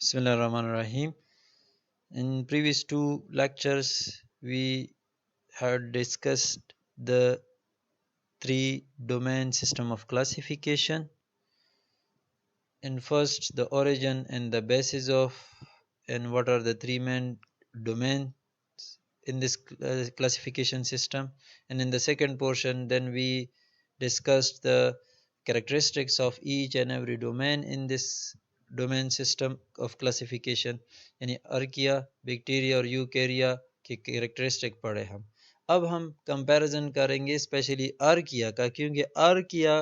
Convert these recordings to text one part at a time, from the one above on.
Bismillahirrahmanirrahim. In previous two lectures, we had discussed the three domain system of classification. In first, the origin and the basis of, and what are the three main domains in this classification system. And in the second portion, then we discussed the characteristics of each and every domain in this domain system of classification, यानी अर्किया bacteria और Eukarya के characteristic पढ़े अब हम comparison करेंगे specially अर्किया का, क्योंकि अर्किया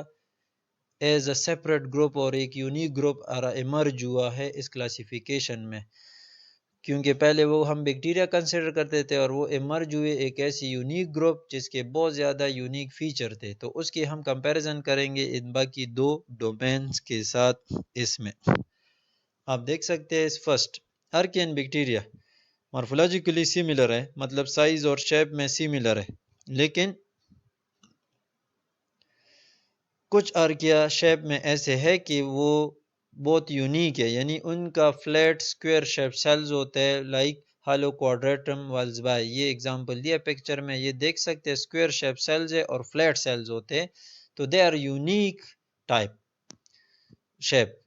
as a separate group और एक यूनिक ग्रुप इमर्ज हुआ है इस क्लासिफिकेशन में, क्योंकि पहले वो हम बैक्टीरिया कंसिडर करते थे और वो इमर्ज हुए एक ऐसी यूनिक ग्रुप जिसके बहुत ज़्यादा यूनिक फीचर थे। तो उसकी हम कंपैरिजन करेंगे इन बाकी दो डोमेन्स के साथ। इसमें आप देख सकते हैं इस फर्स्ट अर्कियन बैक्टीरिया मॉर्फोलॉजिकली सिमिलर है, मतलब साइज और शेप में सिमिलर है, लेकिन कुछ अर्किया शेप में ऐसे है कि वो बहुत यूनिक है, यानी उनका फ्लैट स्क्वायर शेप सेल्स होते हैं लाइक हालो क्वाड्रेटम वाल्सबाई। ये एग्जांपल दिया पिक्चर में, ये देख सकते हैं स्क्वायर शेप सेल्स है और फ्लैट सेल्स होते हैं, तो they are unique type shape.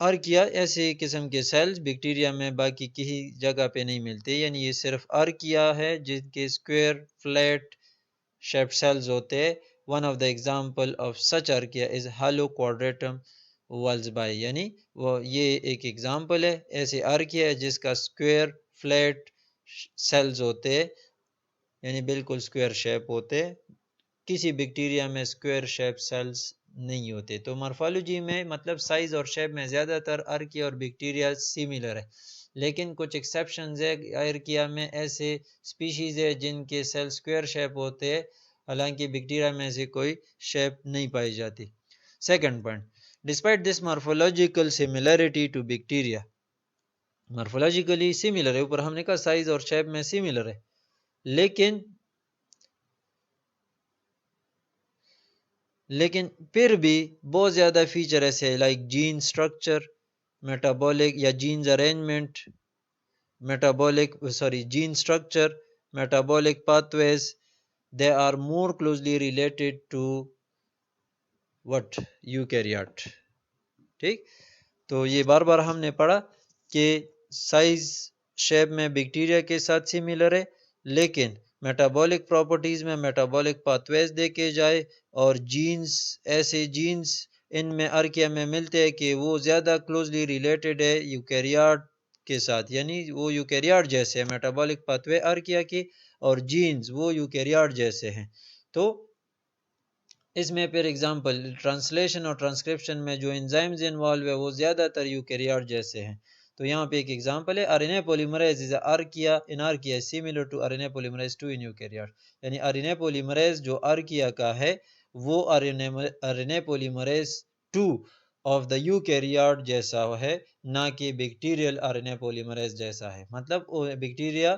Archaea ऐसे किस्म के सेल्स बैक्टीरिया में बाकी किसी जगह पे नहीं मिलते, यानी ये सिर्फ अर्किया है जिनके स्क्वायर फ्लैट शेप सेल्स होते हैं। One of the example of such archaea is Haloquadratum walsbyi, यानी वो ये एक एग्जांपल है ऐसे अर्किया है जिसका स्क्वायर फ्लैट सेल्स होते हैं, यानी बिल्कुल स्क्वायर शेप होते हैं। किसी बैक्टीरिया में स्क्वायर शेप सेल्स नहीं होते। तो मॉर्फोलॉजी में मतलब साइज और शेप में ज़्यादातर अर्किया और बैक्टीरिया सिमिलर है, लेकिन कुछ एक्सेप्शंस है। अर्किया में ऐसे स्पीशीज़ है जिनके सेल स्क्वायर शेप होते हैं, हालांकि बैक्टीरिया में ऐसी कोई शेप नहीं पाई जाती। Second point, despite this morphological similarity to bacteria, morphologically similar है, ऊपर हमने कहा साइज और शेप में सिमिलर है, लेकिन फिर भी बहुत ज़्यादा फीचर ऐसे है लाइक जीन स्ट्रक्चर, मेटाबॉलिक या genes arrangement, gene structure, metabolic pathways, they are more closely related to what eukaryote. ठीक, तो ये बार बार हमने पढ़ा कि साइज शेप में बैक्टीरिया के साथ सिमिलर है, लेकिन मेटाबॉलिक प्रॉपर्टीज़ में मेटाबॉलिक पाथवेज देखे जाए और जीन्स, ऐसे जीन्स इनमें अर्किया में मिलते हैं कि वो ज़्यादा क्लोजली रिलेटेड है यूकैरियोट के साथ, यानी वो यूकैरियोट जैसे है, मेटाबॉलिक पाथवे अर्किया की और जीन्स वो यूकैरियोट जैसे हैं। तो इसमें फिर एग्जांपल ट्रांसलेशन और ट्रांसक्रिप्शन में जो एंजाइम्स इन्वॉल्व है वो ज़्यादातर यूकैरियोट जैसे हैं। तो यहाँ पे एक एग्जांपल है, RNA polymerase is archaea in archaea similar to RNA polymerase 2 in eukaryote, यानी आरएनए पॉलीमरेज जो अर्किया का है वो RNA polymerase 2 of the eukaryote जैसा है, ना कि बैक्टीरियल आरएनए पॉलीमरेज जैसा है। मतलब बैक्टीरिया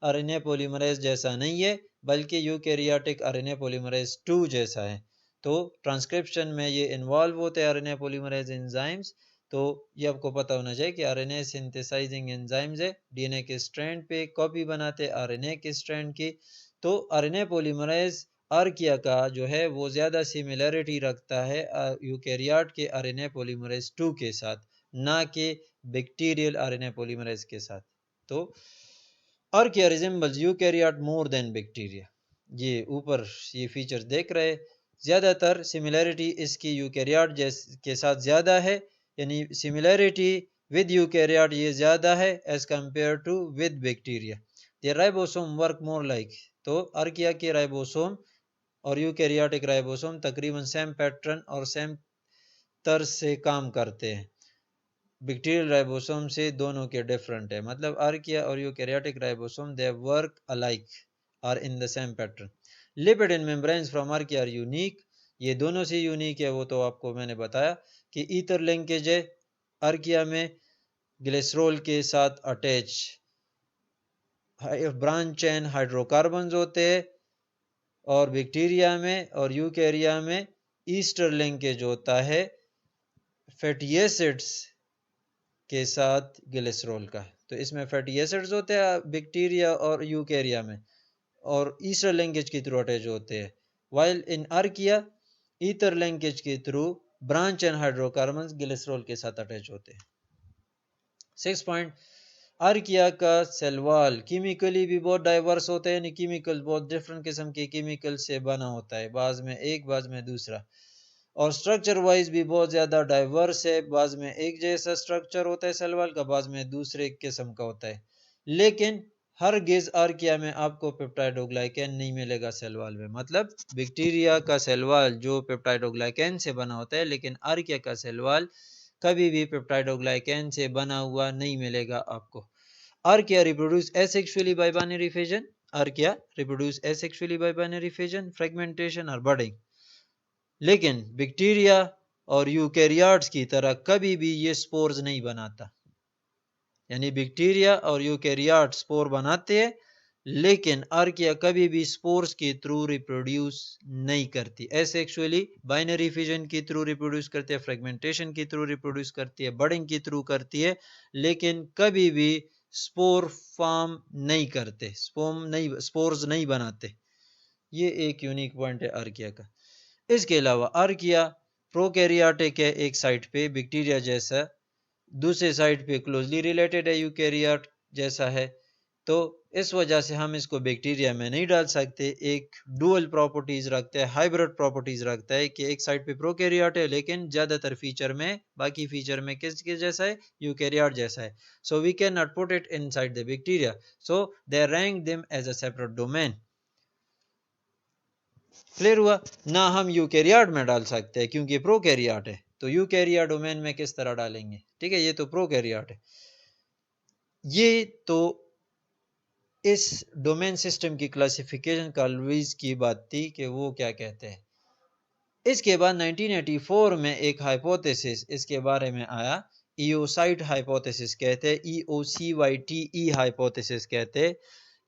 आरएनए पॉलीमरेज जैसा नहीं है, बल्कि यूकैरियोटिक आरएनए पॉलीमरेज 2 जैसा है। तो ट्रांसक्रिप्शन में ये इन्वॉल्व होते हैं आरएनए पॉलीमरेज एंजाइम्स। तो ये आपको पता होना चाहिए कि आरएनए सिंथेसाइजिंग एंजाइम्स है, डीएनए के स्ट्रैंड पे कॉपी बनाते आरएनए के स्ट्रैंड की। तो आरएनए पॉलीमरेज अर्किया का जो है वो ज़्यादा सिमिलरिटी रखता है यूकैरियोट के आरएनए पॉलीमरेज 2 के साथ, ना कि बैक्टीरियल आरएनए पॉलीमरेज के साथ। तो archaea resembles eukaryote more than bacteria, ये ऊपर ये फीचर देख रहे हैं, ज़्यादातर सिमिलरिटी इसकी यूकैरियोट के साथ ज़्यादा है, यानी सिमिलरिटी विद यूकैरियोट ये ज़्यादा है as compare to with bacteria. ये राइबोसोम वर्क मोर लाइक, तो अर्किया के राइबोसोम और यूकैरियोटिक राइबोसोम तकरीबन सेम पैटर्न और सेम तर्ज से काम करते हैं। बैक्टीरियल राइबोसोम से दोनों के डिफरेंट है, मतलब अर्किया और eukaryotic ribosome they work alike are in the same pattern. Lipid and membranes from archaea are unique, ये दोनों से यूनिक है, वो तो आपको मैंने बताया कि ईथर लिंकेज है अर्किया में ग्लिसरॉल के साथ अटैच, ब्रांच चेन हाइड्रोकार्बन्स होते हैं, और बैक्टीरिया में और यूकैरिया में ईस्टर लिंकेज होता है फैटी एसिड्स के साथ ग्लिसरॉल का। तो इसमें फैटी एसिड्स होते हैं बैक्टीरिया और यूकेरिया में, और ईस्टर लिंकेज के थ्रू अटैच होते हैं, while in archaea ether linkage के through branch and hydrocarbon glycerol के साथ अटैच होते हैं। 6 पॉइंट, आर्किया का सेल वॉल केमिकली भी बहुत डाइवर्स होता है, यानी केमिकल बहुत डिफरेंट किस्म के केमिकल से बना होता है, बाज में एक बाज में दूसरा, और स्ट्रक्चर वाइज भी बहुत ज़्यादा डाइवर्स है, बाज में एक जैसा स्ट्रक्चर होता है सेल वॉल का, बाज में दूसरे किस्म का होता है। लेकिन हर गेज आर्किया में आपको पेप्टाइडोग्लाइकेन नहीं मिलेगा सेल वॉल में, मतलब बैक्टीरिया का सेल वॉल जो पेप्टाइडोग्लाइकेन से बना होता है, लेकिन आर्किया का सेल वॉल कभी भी पेप्टाइडोग्लाइकेन से बना हुआ नहीं मिलेगा आपको। Archaea reproduce asexually bye binary fission, archaea reproduce asexually bye binary fission, fragmentation और बडिंग। लेकिन बैक्टीरिया और यूकेरियोट्स की तरह कभी भी ये स्पोर्स नहीं बनाता, यानी बैक्टीरिया और यूकेरियोट स्पोर बनाते हैं, लेकिन आर्किया कभी भी स्पोर्स के थ्रू रिप्रोड्यूस नहीं करती। एसेक्सुअली बाइनरी फिजन के थ्रू रिप्रोड्यूस करती है, फ्रेगमेंटेशन के थ्रू रिप्रोड्यूस करती है, बडिंग के थ्रू करती है, लेकिन कभी भी स्पोर फॉर्म नहीं करते, स्पोर्स नहीं बनाते। ये एक यूनिक पॉइंट है आर्किया का। इसके अलावा आर्किया प्रोकैरियोटिक है एक साइड पे बैक्टीरिया जैसा, दूसरे साइड पे क्लोजली रिलेटेड है यूकैरियोट जैसा है, तो इस वजह से हम इसको बैक्टीरिया में नहीं डाल सकते। एक डुअल प्रॉपर्टीज रखता है, हाइब्रिड प्रॉपर्टीज रखता है कि एक साइड पे प्रोकैरियोट है लेकिन ज्यादातर फीचर में, बाकी फीचर में किसके जैसा है, यूकैरियोट जैसा है। So we can not put it inside the bacteria, so they rank them as a separate domain. Clear हुआ ना? हम यूकैरियोट में डाल सकते हैं क्योंकि प्रोकैरियोट है, तो यूकैरियोट डोमेन में किस तरह डालेंगे? ठीक है, ये तो प्रोकैरियोट है। ये तो इस डोमेन सिस्टम की क्लासिफिकेशन कार्लवीज की बात थी कि वो क्या कहते हैं। इसके बाद 1984 में एक हाइपोथेसिस इसके बारे में आया, ईओसाइट हाइपोथेसिस कहते हैं, EOCYTE हाइपोथेसिस कहते हैं।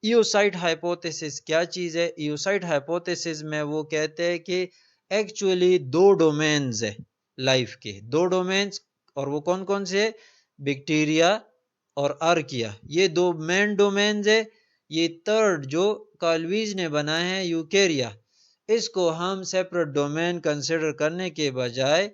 ईओसाइट हाइपोथेसिस क्या चीज है? ईओसाइट हाइपोथेसिस में वो कहते हैं कि एक्चुअली दो डोमेन्स है लाइफ के, दो डोमेन्स, और वो कौन कौन से? बैक्टीरिया और आर्किया, ये दो मेन डोमेन्स है। ये थर्ड जो कार्लवीज ने बनाया है यूकेरिया, इसको हम सेपरेट डोमेन कंसिडर करने के बजाय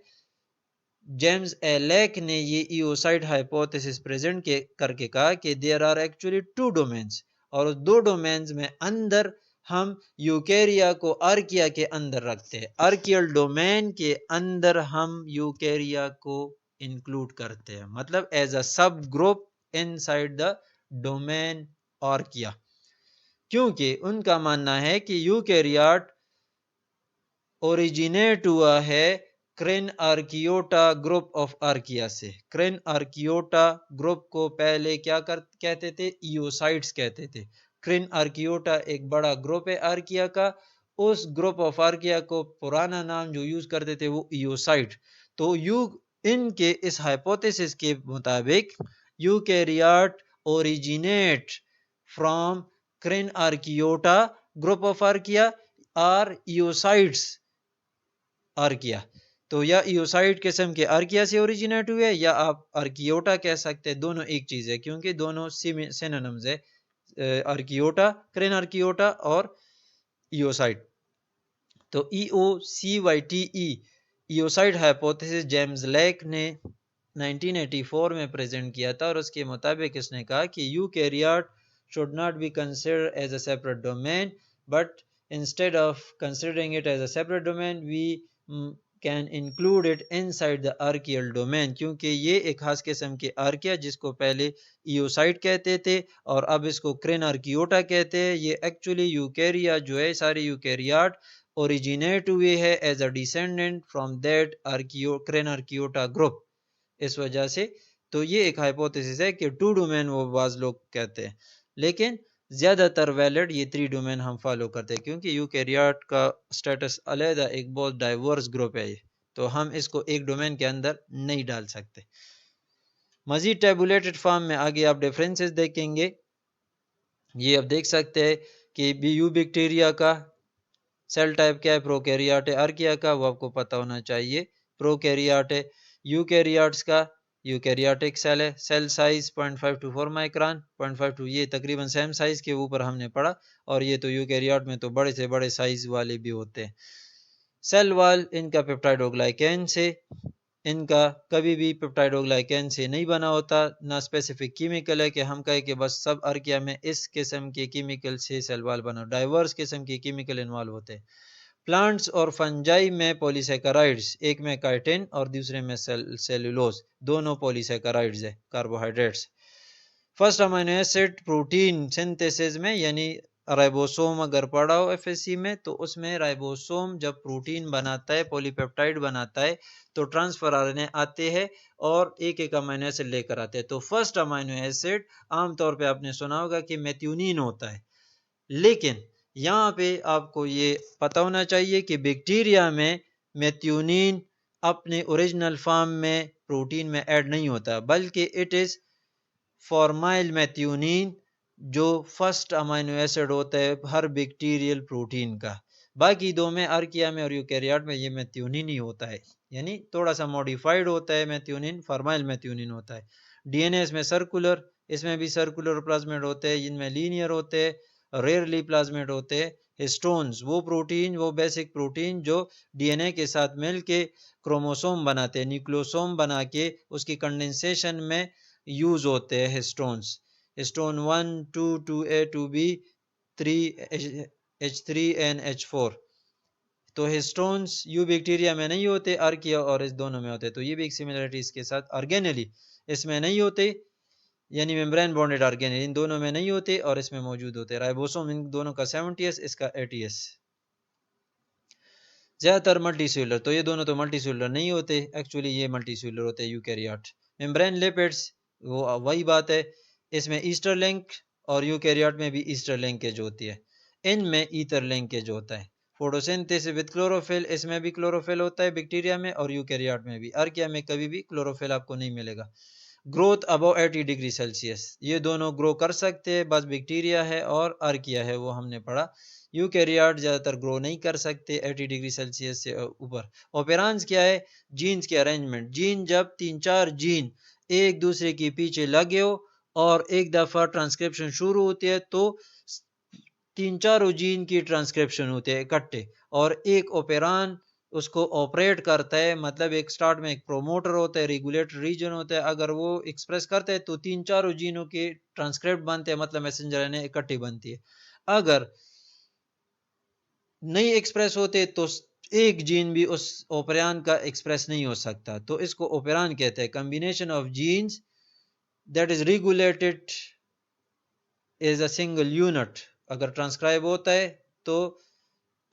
जेम्स एलेक ने ये ईओसाइट हाइपोथेसिस प्रेजेंट करके कहा कि there are actually two domains, और उस दो डोमेन्स में अंदर हम यूकेरिया को आर्किया के अंदर रखते हैं, आर्कियल डोमेन के अंदर हम यूकेरिया को इंक्लूड करते हैं, मतलब एज अ सब group inside the domain archaea. क्योंकि उनका मानना है कि यूकेरियोट ओरिजिनेट हुआ है क्रेन आर्कियोटा ग्रुप ऑफ आर्किया से। क्रेन आर्कियोटा ग्रुप को पहले क्या कहते थे? ईओसाइट्स कहते थे। क्रेन आर्कियोटा एक बड़ा ग्रुप है आर्किया का, उस ग्रुप ऑफ आर्किया को पुराना नाम जो यूज करते थे वो ईओसाइट। तो इनके इस हाइपोथेसिस के मुताबिक eukaryote originate from Crenarchaeota group of archaea or eocytes archaea. तो या ईओसाइट किस्म के आर्किया से ओरिजिनेट हुए या आप आर्कियोटा कह सकते हैं, दोनों एक चीज है क्योंकि दोनों सिनोनिम्स है, आर्कियोटा, क्रेन आर्कियोटा और ईओसाइट। तो EOCYTE ईओसाइट हाइपोथेसिस जेम्स लेक ने 1984 में प्रेजेंट किया था, और उसके मुताबिक इसने कहा कि eukaryote should not be considered as a separate domain, but instead of considering it as a separate domain, we can include it inside the archaeal domain, क्योंकि ये एक खास किस्म के आर्किया जिसको पहले ईओसाइट कहते थे और अब इसको क्रेन आर्कियोटा कहते हैं, ये एक्चुअली यूकैरिया जो है, सारे यूकैरियोट ओरिजिनेट हुए है as a descendant from that Crenarchaeota group. इस वजह से तो ये एक हाइपोथेसिस है कि टू डोमेन वो बाज लोग कहते हैं, लेकिन ज्यादातर वैलिड ये थ्री डोमेन हम फॉलो करते हैं क्योंकि यूकैरियोट का स्टेटस अलग, एक बहुत डाइवर्स ग्रुप है ये, तो हम इसको एक डोमेन के अंदर नहीं डाल सकते। मजीद टेबुलेटेड फॉर्म में आगे आप डिफरेंसेस देखेंगे। ये आप देख सकते हैं कि यू बैक्टीरिया का सेल टाइप क्या है, प्रोकैरियोट है। आर्किया का वो आपको पता होना चाहिए, प्रोकैरियोट है। यूकैरियोट्स का यूकैरियोटिक सेल है, cell size 0.5 to 4 micron, 0.5 to ये तकरीबन सेम साइज के ऊपर हमने पढ़ा। और ये तो यूकैरियोट में तो बड़े से बड़े साइज वाले भी होते हैं। सेल वॉल इनका पेप्टाइडोग्लाइकेन से, इनका कभी भी पेप्टाइडोग्लाइकेन से नहीं बना होता, ना स्पेसिफिक केमिकल है कि हम कहें कि बस सब अर्किया में इस किस्म के केमिकल से सेल वॉल बना, डाइवर्स किस्म के केमिकल इन्वॉल्व होते हैं। प्लांट्स और फंजाई में पॉलीसेकेराइड्स, एक में काइटिन और दूसरे में सेलुलोज, दोनों पॉलीसेकेराइड्स है, carbohydrates. First amino acid protein synthesis में, यानी राइबोसोम अगर पढ़ा हो एफएससी में, तो उसमें राइबोसोम जब प्रोटीन बनाता है, पॉलीपेप्टाइड बनाता है, तो ट्रांसफर आरएनए आते हैं और एक एक अमीनो एसिड लेकर आते हैं। तो फर्स्ट अमीनो एसिड आमतौर पे आपने सुना होगा कि मेथ्यूनिन होता है, लेकिन यहाँ पे आपको ये पता होना चाहिए कि बैक्टीरिया में मेथ्यूनिन अपने ओरिजिनल फॉर्म में प्रोटीन में ऐड नहीं होता, बल्कि इट इज़ फॉर्माइल मेथ्यूनिन जो फर्स्ट अमीनो एसिड होता है हर बैक्टीरियल प्रोटीन का। बाकी दो में, अर्किया में और यूकैरियोट में, ये मेथ्यूनिन ही होता है, यानी थोड़ा सा मॉडिफाइड होता है मेथ्यूनिन, फॉर्माइल मेथ्यूनिन होता है। डीएनए इसमें सर्कुलर, इसमें भी सर्कुलर प्लाज्मिड होते हैं, इनमें लीनियर होते हैं, रेयरली प्लाज्मिड होते हैं। हिस्टोन्स वो प्रोटीन, वो बेसिक प्रोटीन जो डीएनए के साथ मिलके क्रोमोसोम बनाते हैं, न्यूक्लियोसोम बना के उसकी कंडेंसेशन में यूज होते हैं histones. Histone 1, 2, 2A, 2B, 3H3 and H4। तो हिस्टोन्स यू बैक्टीरिया में नहीं होते, आर्किया और इस दोनों में होते। तो ये भी एक सिमिलरिटी इसके साथ, ऑर्गेनेली इसमें नहीं होते, यानी मेम्ब्रेन बॉन्डेड ऑर्गेनेल इन दोनों में नहीं होते और इसमें मौजूद होते। राइबोसोम इन दोनों का 70s, इसका 80s। ज्यादातर मल्टी सेलुलर, तो ये दोनों तो मल्टी सेलुलर नहीं होते, एक्चुअली ये मल्टी सेलुलर होते हैं यूकैरियोट। मेम्ब्रेन लिपिड्स वो वही बात है, इसमें ईस्टर लिंक और यूकैरियोट में भी ईस्टर लिंकेज होती है, इनमें ईथर लिंकेज होता है। फोटोसिंथेसिस विद क्लोरोफिल, इसमें भी क्लोरोफिल होता है बैक्टीरिया में और यूकैरियोट में भी। आर्किया में कभी भी क्लोरोफिल आपको नहीं मिलेगा। ग्रोथ अबव 80 डिग्री सेल्सियस, ये दोनों ग्रो कर सकते हैं, बस बैक्टीरिया है और आर्किया है वो हमने पढ़ा। यूकैरियोट ज़्यादातर ग्रो नहीं कर सकते 80 डिग्री सेल्सियस से ऊपर। ऑपेरांस क्या है? जीन्स के अरेंजमेंट। जीन जब 3-4 जीन एक दूसरे के पीछे लगे हो और एक दफ़ा ट्रांसक्रिप्शन शुरू होती है, तो 3-4 जीन की ट्रांसक्रिप्शन होते हैं इकट्ठे, और एक ओपेरान उसको ऑपरेट करता है। मतलब एक स्टार्ट में एक प्रोमोटर होता है, रेगुलेटर रीजन होता है, अगर वो एक्सप्रेस करता है तो 3-4 जीनों के ट्रांसक्रिप्ट बनते हैं, मतलब मैसेंजर आरएनए इकट्ठी बनती है। अगर नहीं एक्सप्रेस होते तो एक जीन भी उस ओपेरान का एक्सप्रेस नहीं हो सकता। तो इसको ओपेरान कहते हैं, combination of genes that is regulated is a single unit. अगर ट्रांसक्राइब होता है तो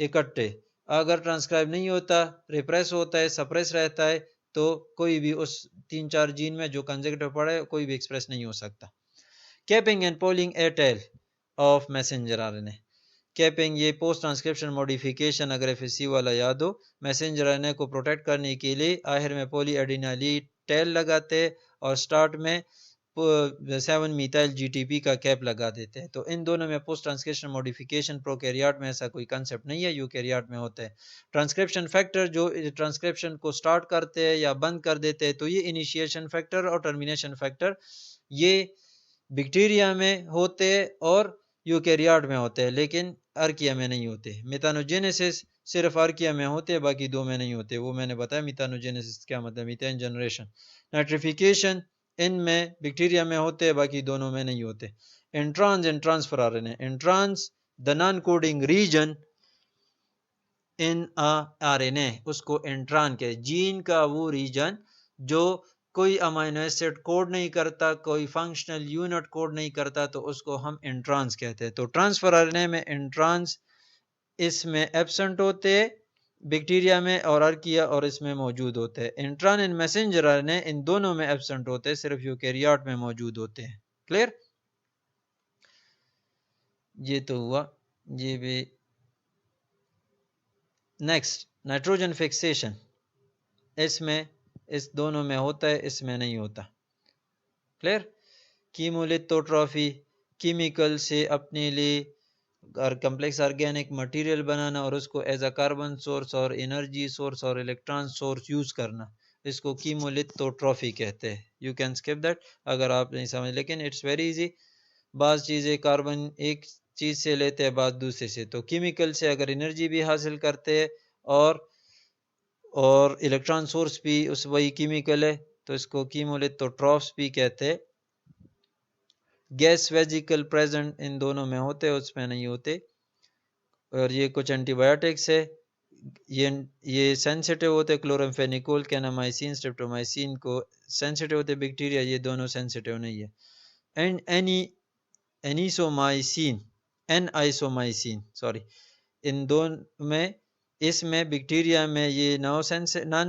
इकट्ठे, अगर ट्रांसक्राइब नहीं होता, रिप्रेस होता है, सप्रेस रहता है, तो कोई भी उस 3-4 जीन में जो कंसेक्यूटिव पड़ा है कोई भी एक्सप्रेस नहीं हो सकता। Capping and polling A tail of messenger RNA. Capping ये पोस्ट ट्रांसक्रिप्शन मॉडिफिकेशन, अगर एफएससी वाला याद हो, मैसेंजर आरएनए को प्रोटेक्ट करने के लिए आखिर में पॉली एडिनाली टेल लगाते हैं और स्टार्ट में 7 मीथाइल जीटीपी का कैप लगा देते हैं। तो इन दोनों में पोस्ट ट्रांसक्रिप्शन मॉडिफिकेशन, प्रोकैरियोट में ऐसा कोई कंसेप्ट नहीं है, यूकैरियोट में होता है। ट्रांसक्रिप्शन फैक्टर जो ट्रांसक्रिप्शन को स्टार्ट करते हैं या बंद कर देते हैं, तो ये इनिशिएशन फैक्टर और टर्मिनेशन फैक्टर ये बैक्टीरिया में होते हैं और यूकैरियोट में होते हैं, लेकिन आर्किया में नहीं होते। मेथानोजेनेसिस सिर्फ आर्किया में होते हैं, बाकी दो में नहीं होते। वो मैंने बताया मेथानोजेनेसिस क्या मतलब, मीथेन जनरेशन। नाइट्रिफिकेशन इनमें बैक्टीरिया में होते हैं, बाकी दोनों में नहीं होते। Entrance and transfer RNA. Entrance the non coding region in RNA, उसको इंट्रान के, जीन का वो रीजन जो कोई अमीनो एसिड कोड नहीं करता, कोई फंक्शनल यूनिट कोड नहीं करता, तो उसको हम इंट्रांस कहते हैं। तो ट्रांसफर आरएनए में इंट्रांस इसमें एब्सेंट होते हैं बैक्टीरिया में और आर्किया, और इसमें मौजूद होते हैं। इंट्रान एंड मैसेंजर आरएनए इन दोनों में एब्सेंट होते हैं, सिर्फ यूकैरियोट में मौजूद होते हैं। क्लियर? ये तो हुआ ये भी। नेक्स्ट, नाइट्रोजन फिक्सेशन, इसमें इस दोनों में होता है, इसमें नहीं होता। क्लियर? कीमोलिथोट्रॉफी, केमिकल से अपने लिए और कम्प्लेक्स ऑर्गेनिक मटेरियल बनाना और उसको एज अ कार्बन सोर्स और एनर्जी सोर्स और इलेक्ट्रॉन सोर्स यूज करना, इसको कीमोलिथोट्रॉफी कहते हैं। यू कैन स्किप दैट अगर आप नहीं समझ, लेकिन इट्स वेरी इजी। बाज़ चीज़ें कार्बन एक चीज़ से लेते हैं, बाज़ दूसरे से। तो केमिकल से अगर एनर्जी भी हासिल करते हैं और इलेक्ट्रॉन सोर्स भी उस वही केमिकल है, तो इसको कीमोलिथोट्रॉफ्स भी कहते हैं। गैस वेजिकल प्रेजेंट इन दोनों में होते हैं, उसमें नहीं होते। और ये कुछ एंटीबायोटिक्स है, ये सेंसिटिव होते हैं। क्लोरामफेनिकोल, कैनामाइसिन, स्ट्रेप्टोमाइसिन को सेंसिटिव होते हैं बैक्टीरिया, ये दोनों सेंसिटिव नहीं है। एंड एनिसोमाइसिन, एनआइसोमाइसिन सॉरी, इन दोनों में, इसमें बैक्टीरिया में ये नॉन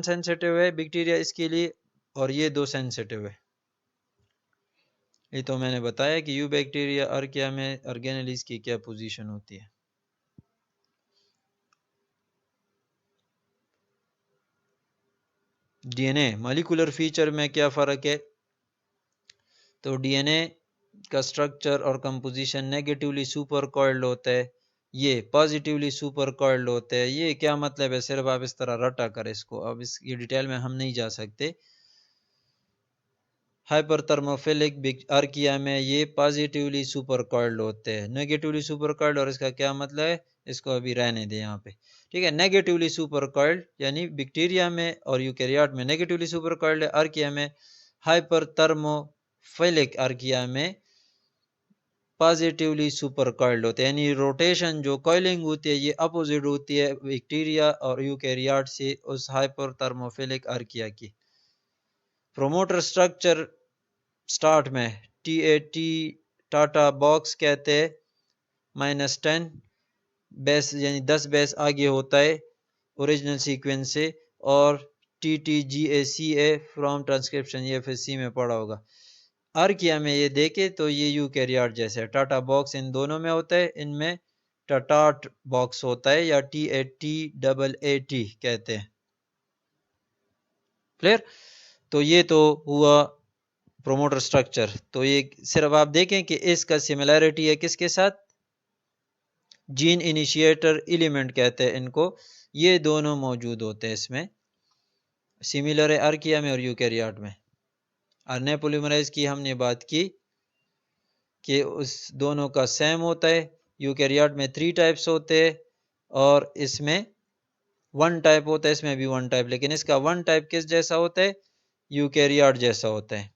सेंसिटिव है बैक्टीरिया इसके लिए, और ये दो सेंसिटिव है। ये तो मैंने बताया कि यू बैक्टीरिया अर्किया में ऑर्गेनेलिस की क्या पोजीशन होती है। डीएनए मॉलिक्यूलर फीचर में क्या फ़र्क है? तो डीएनए का स्ट्रक्चर और कंपोजिशन नेगेटिवली सुपर कॉइल्ड होता है, ये पॉजिटिवली सुपर कॉइल्ड होते हैं। ये क्या मतलब है, सिर्फ आप इस तरह रटा कर इसको, अब इसकी डिटेल में हम नहीं जा सकते। हाइपरथर्मोफिलिक आर्किया में ये पॉजिटिवली सुपर कॉइल्ड होते हैं, नेगेटिवली सुपर कॉइल्ड, और इसका क्या मतलब है इसको अभी रहने दें यहाँ पे, ठीक है। नेगेटिवली सुपर कॉइल्ड यानी बैक्टीरिया में और यूकेरियोट में नेगेटिवली सुपर कॉइल्ड है, आर्किया में हाइपरथर्मोफिलिक आर्किया में पॉजिटिवली सुपर कॉइल्ड होते हैं। यानी रोटेशन जो कॉइलिंग होती है ये अपोजिट होती है बैक्टीरिया और यूकेरियोट से, उस हाइपरथर्मोफिलिक आर्किया की। प्रोमोटर स्ट्रक्चर स्टार्ट में टी टाटा बॉक्स कहते हैं, -10 बेस यानी 10 बेस आगे होता है ओरिजिनल सीक्वेंस से, और TTGACA फ्रॉम ट्रांसक्रिप्शन, ये फिर सी में पढ़ा होगा। आर्किया में ये देखे तो ये यूकेरियोट जैसे है। टाटा बॉक्स इन दोनों में होता है, इनमें टाटाट बॉक्स होता है या TATAT कहते हैं। क्लियर? तो ये तो हुआ प्रोमोटर स्ट्रक्चर। तो ये सिर्फ आप देखें कि इसका सिमिलैरिटी है किसके साथ, जीन इनिशिएटर एलिमेंट कहते हैं इनको, ये दोनों मौजूद होते हैं इसमें, सिमिलर है आर्किया में और यूकेरियोट में। आरएनए पॉलीमरेज की हमने बात की कि उस दोनों का सेम होता है। यूकेरियोट में 3 टाइप्स होते हैं और इसमें 1 टाइप होता है, इसमें भी 1 टाइप, लेकिन इसका 1 टाइप किस जैसा होता है, यूकेरियोट जैसा होता है।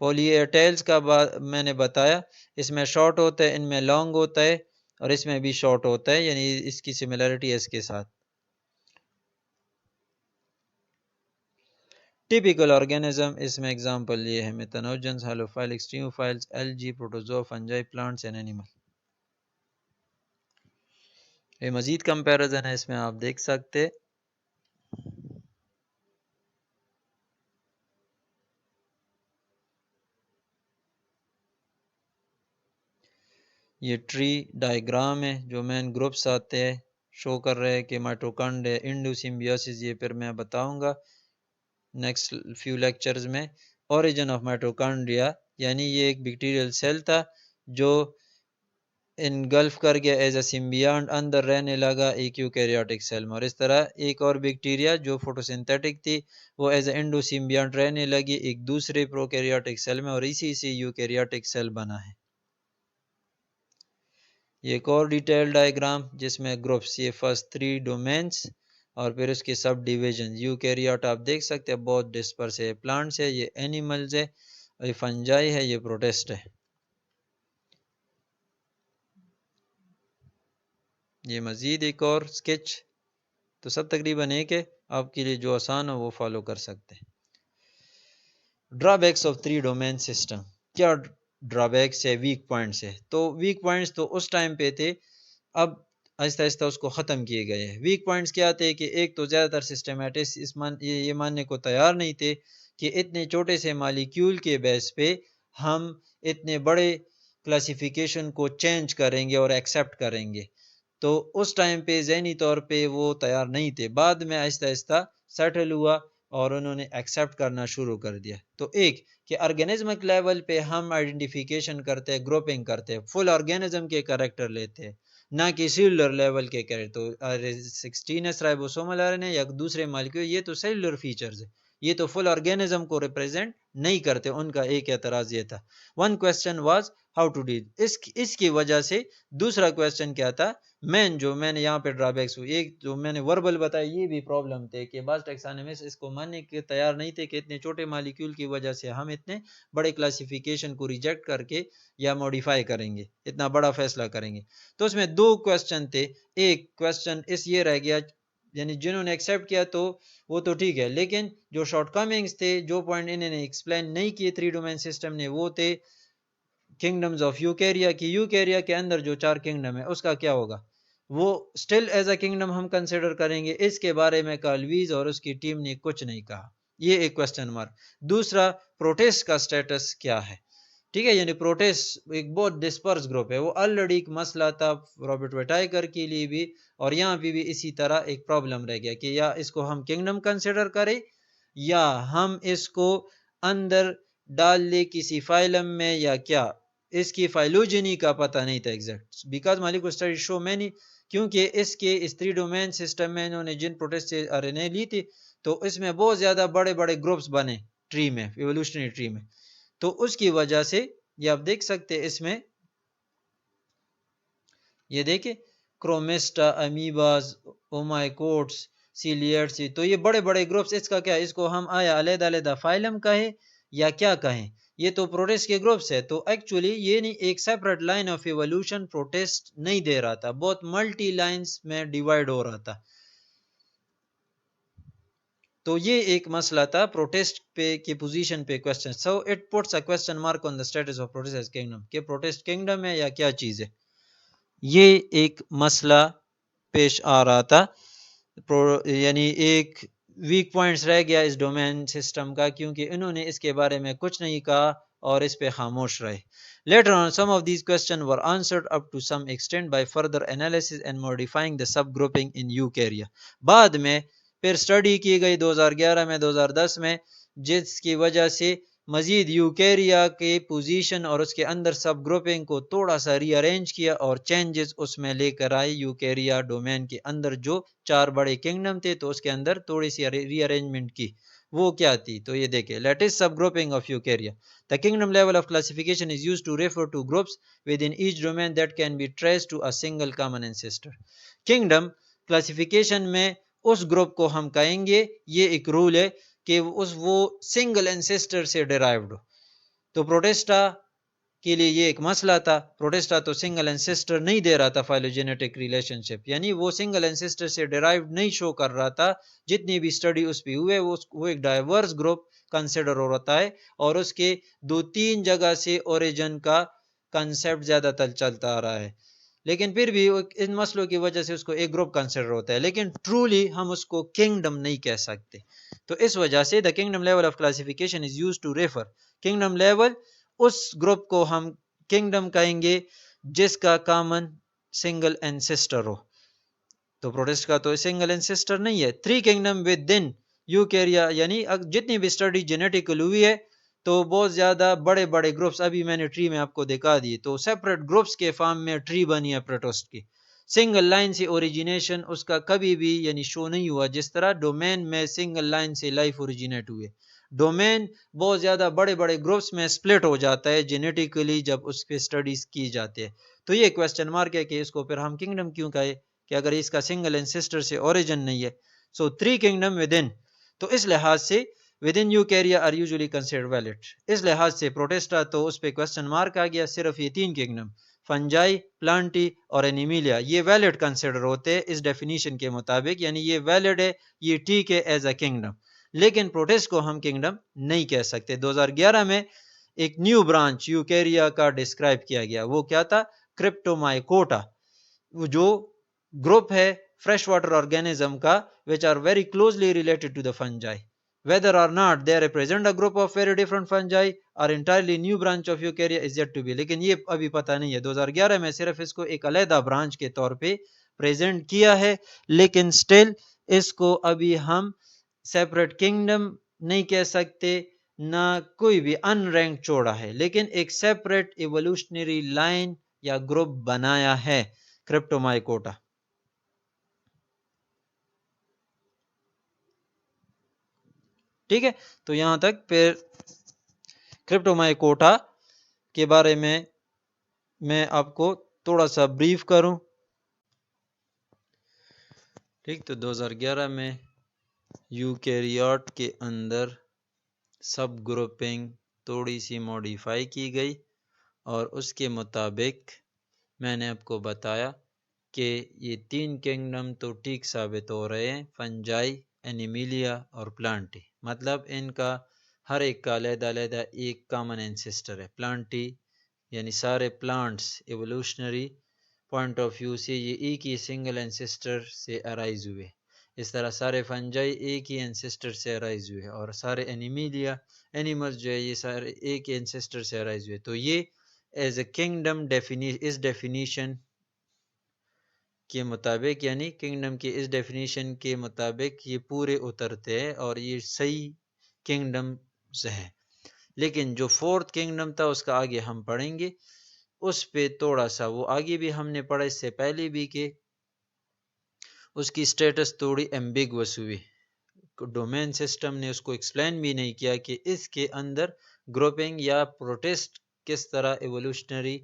पॉलीएटेल्स का मैंने बताया, इसमें शॉर्ट होता है, इनमें लॉन्ग होता है, और इसमें भी शॉर्ट होता है, यानी इसकी सिमिलरिटी है इसके साथ। टिपिकल ऑर्गेनिज्म, इसमें एग्जांपल ये है methanogens, halophile, thermophiles, algae, protozoa, fungi, plants and animal. ये मजीद कंपैरिजन है, इसमें आप देख सकते। ये ट्री डायग्राम है, जो मेन ग्रुप्स आते हैं, शो कर रहे हैं कि माइटोकॉन्ड्रिया, इंडोसिम्बियोसिस, ये फिर मैं बताऊंगा नेक्स्ट फ्यू लेक्चर्स में। ओरिजिन ऑफ माइटोकॉन्ड्रिया, यानी ये एक बैक्टीरियल सेल था जो इनगल्फ कर गया एज अ सिम्बियंट, अंदर रहने लगा एक यूकेरियोटिक सेल में। और इस तरह एक और बैक्टीरिया जो फोटोसिंथेटिक थी वो एज अ एंडोसिम्बियंट रहने लगी एक दूसरे प्रोकैरियोटिक सेल में, और इसी से यूकेरियोटिक सेल बना है। ये एक और डिटेल डायग्राम जिसमें ग्रुप्स, ये फर्स्ट 3 डोमेन्स और फिर उसके सब डिविजन। यूकेरियोट आप देख सकते हैं बहुत डिस्पर्स है, प्लांट्स है, ये एनिमल्स है, ये फंजाई है, ये प्रोटिस्ट है। ये मजीद एक और स्केच, तो सब तकरीबन एक है, आपके लिए जो आसान हो वो फॉलो कर सकते हैं। ड्रॉबैक्स ऑफ 3 डोमेन सिस्टम, क्या ड्रॉबैक्स है, वीक पॉइंट्स है। तो वीक पॉइंट्स तो उस टाइम पे थे, अब आहिस्ता आहिस्ता उसको ख़त्म किए गए हैं। वीक पॉइंट्स क्या थे कि एक तो ज़्यादातर सिस्टमेटिक्स ये मानने को तैयार नहीं थे कि इतने छोटे से मालिक्यूल के बेस पे हम इतने बड़े क्लासिफिकेशन को चेंज करेंगे और एक्सेप्ट करेंगे। तो उस टाइम पे ज़हनी तौर पे वो तैयार नहीं थे। बाद में आहिस्ता आहिस्ता सेटल हुआ और उन्होंने एक्सेप्ट करना शुरू कर दिया। तो एक कि ऑर्गेनिज्मिक लेवल पे हम आइडेंटिफिकेशन करते हैं, ग्रुपिंग करते हैं, फुल ऑर्गेनिज्म के कैरेक्टर लेते हैं, ना कि सेलुलर लेवल के कैरेक्टर। तो 16s राइबोसोमल आरएनए या दूसरे मालिक्यूल, ये तो सेलुलर फीचर्स है, ये तो फुल ऑर्गेनिज्म को रिप्रेजेंट नहीं करते, उनका एक एतराज ये था। One question was how to deal, इसकी वजह से दूसरा क्वेश्चन क्या था, जो मैंने यहाँ पे ड्रॉबैक्स हुई, एक जो मैंने वर्बल बताया ये भी प्रॉब्लम थे कि बाज टैक्सोनॉमिस्ट इसको मानने के तैयार नहीं थे कि इतने छोटे मालिक्यूल की वजह से हम इतने बड़े क्लासिफिकेशन को रिजेक्ट करके या मॉडिफाई करेंगे, इतना बड़ा फैसला करेंगे। तो उसमें दो क्वेश्चन थे, एक क्वेश्चन इस ये रह गया, यानी जिन्होंने एक्सेप्ट किया तो वो तो ठीक है, लेकिन जो शॉर्टकमिंग्स थे, जो पॉइंट इन्होंने एक्सप्लेन नहीं किए थ्री डोमेन सिस्टम ने, वो थे किंगडम्स ऑफ यूकेरिया की, यूकेरिया के अंदर जो 4 किंगडम है उसका क्या होगा, वो स्टिल एज अ किंगडम हम कंसिडर करेंगे, इसके बारे में कार्लवीज और उसकी टीम ने कुछ नहीं कहा, ये एक क्वेश्चन मार्क। दूसरा, प्रोटेस्ट का स्टेटस क्या है, ठीक है, यानी प्रोटेस्ट एक बहुत डिस्पर्स ग्रुप है, वो ऑलरेडी एक मसला था रॉबर्ट वेटाइकर के लिए भी, और यहाँ पे भी इसी तरह एक प्रॉब्लम रह गया कि या इसको हम किंगडम कंसिडर करें या हम इसको अंदर डाल ले किसी फाइलम में या क्या, इसकी फाइलोजेनी का पता नहीं था एग्जैक्ट, बिकॉज मालिक स्टडी शो मैनी, क्योंकि इसके इस थ्री डोमेन सिस्टम में इन्होंने जिन प्रोटेस्ट से आरएनए ली थी, तो इसमें बहुत ज्यादा बड़े बड़े ग्रुप्स बने ट्री में, इवोल्यूशनरी ट्री में, तो उसकी वजह से ये आप देख सकते हैं इसमें, ये देखिए क्रोमेस्टा, अमीबास, ओमाइकोट्स, सीलियर्स, तो ये बड़े बड़े ग्रुप्स, इसका क्या है, इसको हम आया अलग-अलग फाइलम कहें या क्या कहें, ये तो प्रोटेस्ट के ग्रुप्स है, तो एक्चुअली ये नहीं एक separate line of evolution protest नहीं दे रहा था, बहुत मल्टी लाइंस में डिवाइड हो रहा था, तो ये एक मसला था प्रोटेस्ट पे की पोजीशन पे question, so it puts a question mark on the status of protist as kingdom, के प्रोटेस्ट किंगडम है या क्या चीज है, ये एक मसला पेश आ रहा था, यानी एक वीक पॉइंट्स रह गया इस डोमेन सिस्टम का, क्योंकि इन्होंने इसके बारे में कुछ नहीं कहा और इस पे खामोश रहे। Later on, some of these questions were answered up to some extent by further analysis and modifying the subgrouping in eukarya. बाद में फिर स्टडी की गई 2011 में, 2010 में, जिसकी वजह से मजीद यूकेरिया के पोजीशन और उसके अंदर सब ग्रुपिंग को थोड़ा सा रीअरेंज किया और चेंजेस उसमें लेकर आए, यूकेरिया डोमेन के अंदर जो 4 बड़े किंगडम थे तो उसके अंदर थोड़ी सी रीअरेंजमेंट की, वो क्या थी, तो ये देखे, latest sub grouping of eukarya, the kingdom level of classification is used to refer to groups within each domain that can be traced to a single common ancestor, kingdom classification में उस group को हम कहेंगे, ये एक rule है कि वो सिंगल एंसेस्टर से डिराइव्ड हो, तो प्रोटेस्टा के लिए ये एक मसला था, प्रोटेस्टा तो सिंगल एंसेस्टर नहीं दे रहा था फाइलोजेनेटिक रिलेशनशिप, यानी वो सिंगल एंसेस्टर से डिराइव्ड नहीं शो कर रहा था, जितनी भी स्टडी उस पर हुए वो एक डाइवर्स ग्रुप कंसिडर हो रहा है, और उसके 2-3 जगह से ओरिजिन का कंसेप्ट ज्यादातर चलता आ रहा है, लेकिन फिर भी इन मसलों की वजह से उसको एक ग्रुप कंसिडर होता है, लेकिन ट्रूली हम उसको किंगडम नहीं कह सकते, तो इस वजह से the kingdom level of classification is used to refer, kingdom level उस ग्रुप को हम किंगडम कहेंगे जिसका कॉमन सिंगल एंसेस्टर हो, तो प्रोटेस्ट का तो सिंगल एंसेस्टर नहीं है, three kingdom within Eukarya, यानी जितनी भी स्टडी जेनेटिकल हुई है तो बहुत ज्यादा बड़े बड़े ग्रुप्स, अभी मैंने ट्री में आपको दिखा दिए, तो सेपरेट ग्रुप्स के फॉर्म में ट्री बनी है प्रोटेस्ट की, सिंगल लाइन से ओरिजिनेशन उसका कभी भी यानी शो नहीं हुआ, जिस तरह डोमेन में सिंगल लाइन से लाइफ ओरिजिनेट हुए, डोमेन बहुत ज्यादा बड़े बड़े ग्रुप्स में स्प्लिट हो जाता है जेनेटिकली जब उस पर स्टडीज की जाती है, तो ये क्वेश्चन मार्क है कि इसको फिर हम किंगडम क्यों कहे, कि अगर इसका सिंगल एंसेस्टर से ओरिजिन नहीं है, so three kingdom within, तो इस लिहाज से within eukarya are usually considered valid, इस लिहाज से प्रोटेस्टा तो उस पर क्वेश्चन मार्क आ गया, सिर्फ ये 3 किंगडम फंजाई, प्लांटी और एनिमिलिया ये वैलिड कंसिडर होते हैं इस डेफिनेशन के मुताबिक, यानी ये वैलिड है, ये ठीक है एज अ किंगडम, लेकिन प्रोटेस्ट को हम किंगडम नहीं कह सकते। 2011 में एक न्यू ब्रांच यूकेरिया का डिस्क्राइब किया गया, वो क्या था, क्रिप्टोमाइकोटा, वो जो ग्रुप है फ्रेश वाटर ऑर्गेनिज्म का which are very closely related to the fungi, whether or not they represent a group of very different fungi or entirely new branch of eukarya is yet to be, लेकिन ये अभी पता नहीं है, 2011 में सिर्फ इसको एक अलहदा ब्रांच के तौर पे प्रेजेंट किया है, लेकिन स्टिल इसको अभी हम सेपरेट किंगडम नहीं कह सकते, ना कोई भी अनरैंक छोड़ा है, लेकिन एक सेपरेट इवोल्यूशनरी लाइन या ग्रुप बनाया है क्रिप्टोमाइकोटा। ठीक है, तो यहाँ तक। फिर क्रिप्टोमाइकोटा के बारे में मैं आपको थोड़ा सा ब्रीफ करूं। ठीक, तो 2011 में यूकैरियोट के अंदर सब ग्रुपिंग थोड़ी सी मॉडिफाई की गई और उसके मुताबिक मैंने आपको बताया कि ये 3 किंगडम तो ठीक साबित हो रहे हैं, फंजाई, एनिमिलिया और प्लांटी। मतलब इनका हर एक का अलग-अलग एक कॉमन एंसेस्टर है। प्लांटी यानी सारे plants evolutionary point of view से ये एक ही सिंगल एंसेस्टर से अराइज हुए। इस तरह सारे फंजाई एक ही एंसेस्टर से अराइज हुए और सारे एनिमिलिया एनिमल्स जो है ये सारे एक ही एंसेस्टर से अराइज हुए। तो ये एज ए किंगडम इस डेफिनीशन के मुताबिक, यानी किंगडम के इस डेफिनेशन के मुताबिक ये पूरे उतरते हैं और ये सही किंगडम्स हैं। लेकिन जो फोर्थ किंगडम था उसका आगे हम पढ़ेंगे, उस पे थोड़ा सा वो आगे भी हमने पढ़ा इससे पहले भी कि उसकी स्टेटस थोड़ी एम्बिगुअस हुई। डोमेन सिस्टम ने उसको एक्सप्लेन भी नहीं किया कि इसके अंदर ग्रुपिंग या प्रोटेस्ट किस तरह एवोल्यूशनरी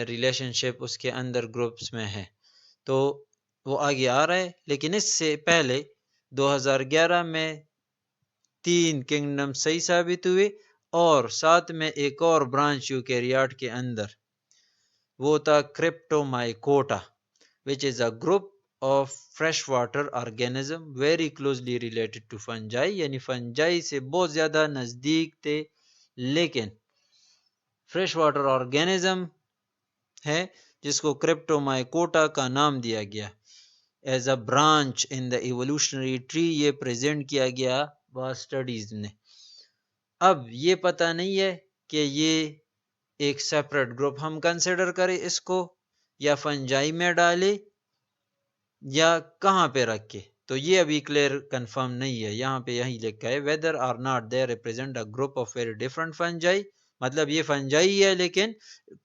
रिलेशनशिप उसके अंदर ग्रुप्स में है। तो वो आगे आ रहा है, लेकिन इससे पहले 2011 में 3 किंगडम सही साबित हुए और साथ में एक और ब्रांच यूकैरियोट के अंदर, वो था क्रिप्टोमाइकोटा, which is a group of freshwater organism very closely related to fungi, यानी फंजाई से बहुत ज़्यादा नज़दीक थे, लेकिन फ्रेश वाटर ऑर्गेनिज्म है जिसको क्रिप्टोमाइकोटा का नाम दिया गया as a branch in the evolutionary tree. ये प्रेजेंट किया गया वह स्टडीज में। अब ये पता नहीं है कि ये एक सेपरेट ग्रुप हम कंसिडर करें इसको, या फंजाई में डाले, या कहाँ पे रखे, तो ये अभी क्लियर कंफर्म नहीं है। यहाँ पे यही लिखा है whether or not they represent a group of very different fungi. मतलब ये फंजाई है लेकिन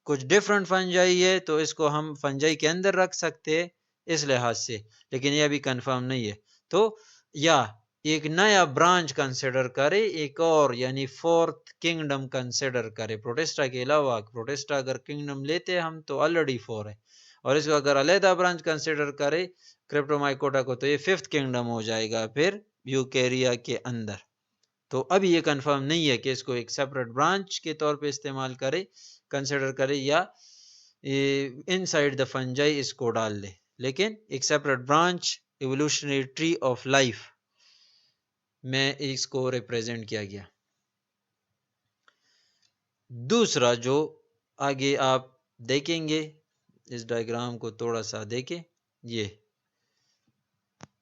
कुछ डिफरेंट फंजाई है, तो इसको हम फंजाई के अंदर रख सकते हैं इस लिहाज से, लेकिन ये अभी कंफर्म नहीं है। तो या एक नया ब्रांच कंसिडर करे, एक और यानी फोर्थ किंगडम कंसिडर करे प्रोटेस्टा के अलावा। प्रोटेस्टा अगर किंगडम लेते हम तो ऑलरेडी 4 है, और इसको अगर अलहदा ब्रांच कंसिडर करे क्रिप्टोमाइकोटा को, तो ये 5th किंगडम हो जाएगा फिर यूकेरिया के अंदर। तो अभी ये कंफर्म नहीं है कि इसको एक सेपरेट ब्रांच के तौर पे इस्तेमाल करे, कंसिडर करे, या इनसाइड द फंजाई इसको डाल दे, लेकिन एक separate branch evolutionary tree of life में इसको रिप्रेजेंट किया गया। दूसरा जो आगे आप देखेंगे, इस डायग्राम को थोड़ा सा देखें, ये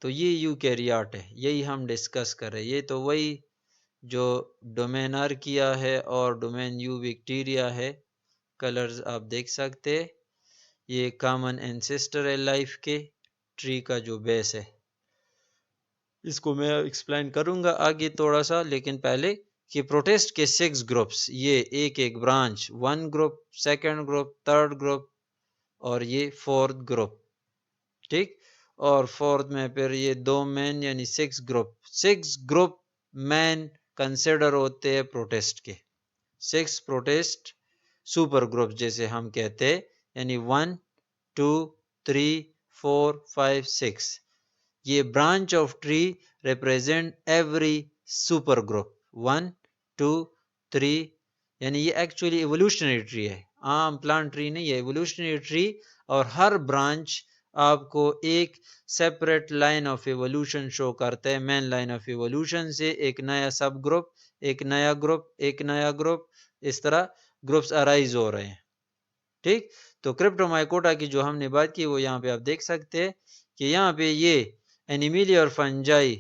तो ये यूकैरियोट है, यही हम डिस्कस कर रहे हैं। ये तो वही जो डोमेन आर्किया है और डोमेन यू बैक्टीरिया है, कलर्स आप देख सकते हैं। ये कॉमन एंसेस्टर है लाइफ के ट्री का जो बेस है। इसको मैं एक्सप्लेन करूंगा आगे थोड़ा सा, लेकिन पहले कि प्रोटेस्ट के 6 ग्रुप्स, ये एक एक branch, 1 group, 2nd group, 3rd group और ये 4th ग्रुप। ठीक, और 4th में फिर ये 2 मैन यानी 6 ग्रुप। 6 ग्रुप मैन कंसिडर होते हैं प्रोटेस्ट के, 6 प्रोटेस्ट सुपर ग्रुप जैसे हम कहते हैं, यानी 1 2 3 4 5 6। ये branch of tree represent every super group 1 2 3, यानी ये एक्चुअली एवोल्यूशनरी ट्री है, आम प्लांट ट्री नहीं है, एवोल्यूशनरी ट्री। और हर ब्रांच आपको एक separate line of evolution show करता है। मेन लाइन ऑफ एवोल्यूशन से एक नया सब ग्रुप, एक नया ग्रुप, एक नया ग्रुप, इस तरह ग्रुप्स अराइज हो रहे हैं। ठीक, तो क्रिप्टोमाइकोटा की जो हमने बात की वो यहाँ पे आप देख सकते हैं कि यहाँ पे ये एनिमिलिया और फंजाई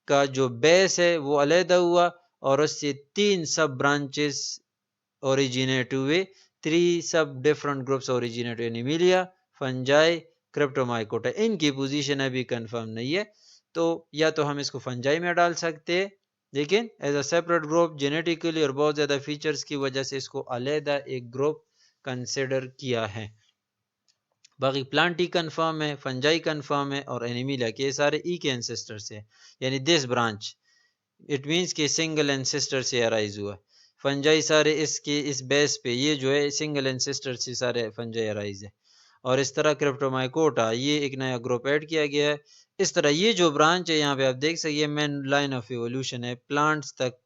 का जो बेस है वो अलहदा हुआ और उससे 3 सब ब्रांचेस ओरिजिनेट हुए, 3 सब डिफरेंट ग्रुप्स ओरिजिनेट हुए, एनिमिलिया, फंजाई, क्रिप्टोमाइकोटा। इनकी पोजीशन अभी कंफर्म नहीं है, तो या तो हम इसको फंजाई में डाल सकते हैं, लेकिन as a separate group genetically और बहुत ज़्यादा फीचर्स की वजह से इसको अलहदा एक ग्रुप कंसिडर किया है। बाकी प्लांटी कंफर्म है, फंजाई कंफर्म है और एनिमिलिया के सारे ई के एंसेस्टर से, यानी दिस ब्रांच इट मीन्स कि सिंगल एंसेस्टर से अराइज हुआ। फंजाई सारे इसके इस बेस पे, ये जो है सिंगल एंसेस्टर से सारे फंजाई अराइज है। और इस तरह क्रिप्टोमाइकोटा ये एक नया ग्रुप ऐड किया गया है। इस तरह ये जो ब्रांच है यहाँ पे आप देख सकते हैं, मेन लाइन ऑफ एवोल्यूशन है, प्लांट्स तक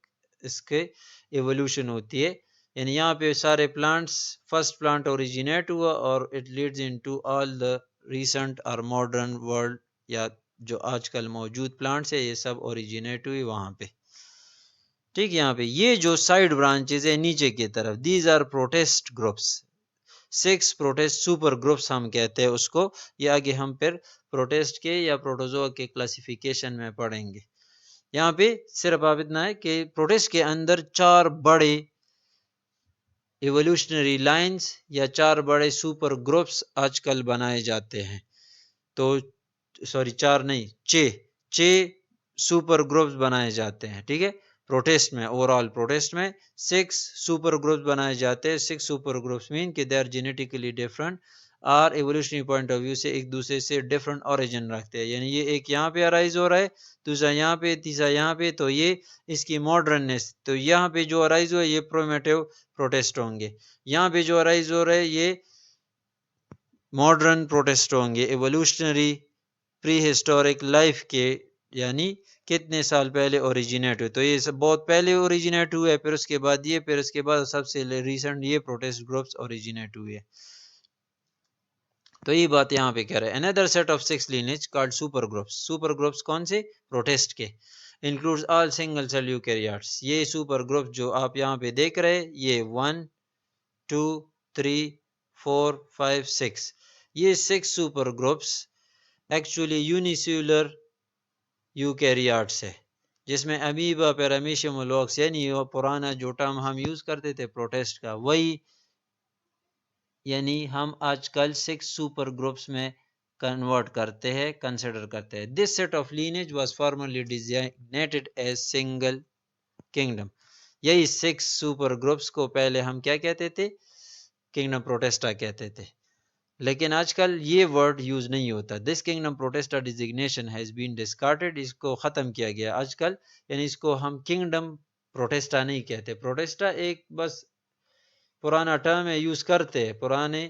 इसके एवोल्यूशन होती है। यानी यहाँ पे सारे प्लांट्स, फर्स्ट प्लांट ओरिजिनेट हुआ और it leads into all the recent और मॉडर्न वर्ल्ड, या जो आजकल मौजूद प्लांट्स है ये सब ओरिजिनेट हुई वहाँ पे। ठीक, यहाँ पे ये जो साइड ब्रांचेज है नीचे की तरफ, these are protist groups, 6 protist super groups हम कहते हैं उसको। ये आगे हम फिर प्रोटेस्ट के या प्रोटोजोआ के क्लासिफिकेशन में पढ़ेंगे। यहाँ पे सिर्फ आप इतना है कि प्रोटेस्ट के अंदर 4 बड़े इवोल्यूशनरी लाइंस या 4 बड़े सुपर ग्रुप्स आजकल बनाए जाते हैं। तो सॉरी 4 नहीं, 6 सुपर ग्रुप्स बनाए जाते हैं। ठीक है, प्रोटेस्ट में, ओवरऑल प्रोटेस्ट में 6 सुपर ग्रुप्स बनाए जाते हैं। 6 सुपर ग्रुप्स मीन कि दे आर जेनेटिकली डिफरेंट और एवोल्यूशनरी पॉइंट ऑफ व्यू से एक दूसरे से डिफरेंट ओरिजिन रखते हैं। यानी ये एक यहाँ पे अराइज हो रहा है, दूसरा यहाँ पे, तीसरा यहाँ पे, तो ये इसकी मॉडर्ननेस, तो यहाँ पे जो अराइज हुआ ये प्रोमेटिव प्रोटेस्ट होंगे। यहाँ पे जो अराइज हो रहा है ये मॉडर्न प्रोटेस्ट होंगे, एवोल्यूशनरी प्री हिस्टोरिक लाइफ के, यानी कितने साल पहले ओरिजिनेट हुए। तो ये सब बहुत पहले ओरिजिनेट हुए, फिर उसके बाद ये, फिर उसके बाद सबसे रिसेंट ये प्रोटेस्ट ग्रुप्स ओरिजिनेट हुए। तो ये बात यहाँ पे कह रहे हैं। Another set of 6 lineage called super groups. Super groups कौन से? प्रोटेस्ट के। Includes all single cell eukaryotes. ये सुपर ग्रुप जो आप यहाँ पे देख रहे हैं, ये 1 2 3 4 5 6, ये 6 super groups actually unicellular eukaryotes है, जिसमें अमीबा, पैरामीशियम, मोलॉक्स, यानी पुराना जो टर्म हम यूज करते थे प्रोटेस्ट का, वही यानी हम आजकल 6 सुपर ग्रुप्स में कन्वर्ट करते हैं, कंसिडर करते हैं। This set of lineage was formally designated as single kingdom. यही 6 सुपर ग्रुप्स को पहले हम क्या कहते थे? किंगडम प्रोटेस्टा कहते थे। लेकिन आजकल ये वर्ड यूज नहीं होता। This kingdom protista designation has been discarded, इसको खत्म किया गया आजकल। यानी इसको हम किंगडम प्रोटेस्टा नहीं कहते। प्रोटेस्टा एक बस पुराना टर्म है, यूज करते हैं पुराने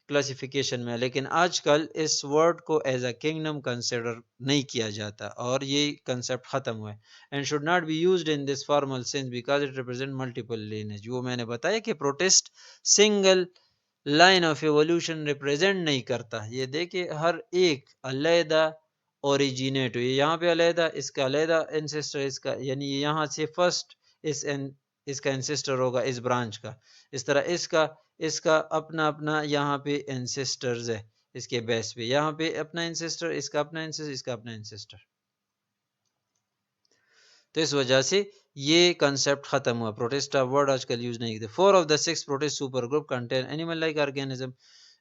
क्लासिफिकेशन में, लेकिन आजकल इस वर्ड को एज अ किंगडम कंसिडर नहीं किया जाता और ये कंसेप्ट खत्म हुआ है। And should not be used in this formal sense because it represent multiple lineage. वो मैंने बताया कि protest single line of evolution represent नहीं करता। ये देखिए हर एक अलहदा ओरिजिनेट हुई, यहाँ पे अलहदा, इसका अलहदा एंसेस्टर, इसका यानी यहाँ से फर्स्ट इस इसका एंसेस्टर होगा इस ब्रांच का, इस तरह इसका इसका अपना अपना यहाँ पे एंसेस्टर्स है, इसके बेस पे यहाँ पे अपना एंसेस्टर, इसका अपना एंसेस्टर, इसका अपना एंसेस्टर। तो इस वजह से ये कंसेप्ट खत्म हुआ। प्रोटेस्टा वर्ड आजकल यूज नहीं करते। 4 of the 6 protist super group contain animal like organism.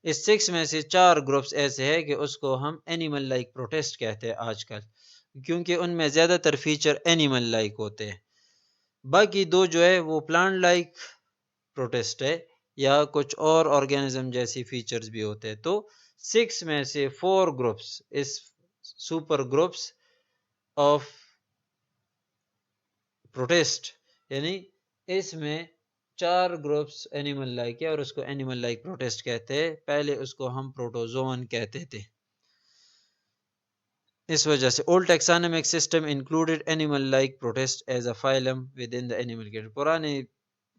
इस 6 में से 4 ग्रुप्स ऐसे हैं कि उसको हम एनिमल लाइक प्रोटेस्ट कहते हैं आजकल, क्योंकि उनमें ज्यादातर फीचर एनिमल लाइक होते हैं। बाकी दो जो है वो प्लांट लाइक प्रोटेस्ट है या कुछ और ऑर्गेनिज्म जैसी फीचर्स भी होते हैं। तो 6 में से 4 ग्रुप्स इस सुपर ग्रुप्स ऑफ प्रोटेस्ट, यानी इसमें 4 ग्रुप्स एनिमल लाइक है और उसको एनिमल लाइक प्रोटेस्ट कहते हैं। पहले उसको हम प्रोटोजोन कहते थे। इस वजह से old taxonomic system included animal like protist as a phylum within the animal kingdom. पुराने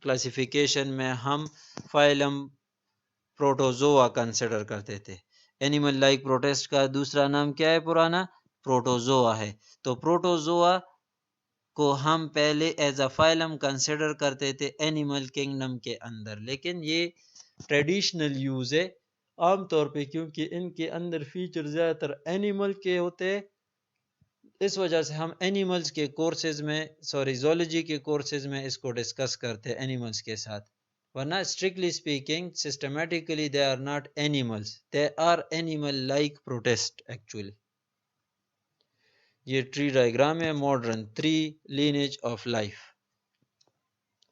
क्लासिफिकेशन में हम फाइलम प्रोटोजोआ कंसिडर करते थे। एनिमल लाइक प्रोटेस्ट का दूसरा नाम क्या है? पुराना प्रोटोजोआ है। तो प्रोटोजोआ को हम पहले एज अ फाइलम कंसिडर करते थे एनिमल किंगडम के अंदर, लेकिन ये ट्रेडिशनल यूज है आमतौर पे, क्योंकि इनके अंदर फीचर ज्यादातर एनिमल के होते हैं। इस वजह से हम एनिमल्स के कोर्सेज में, सॉरी जोलॉजी के कोर्सेज में इसको डिस्कस करते हैं एनिमल्स के साथ। वरना strictly speaking systematically they are not animals, they are animal like protist actually. ये ट्री डायग्राम है मॉडर्न 3 लीनेज ऑफ लाइफ।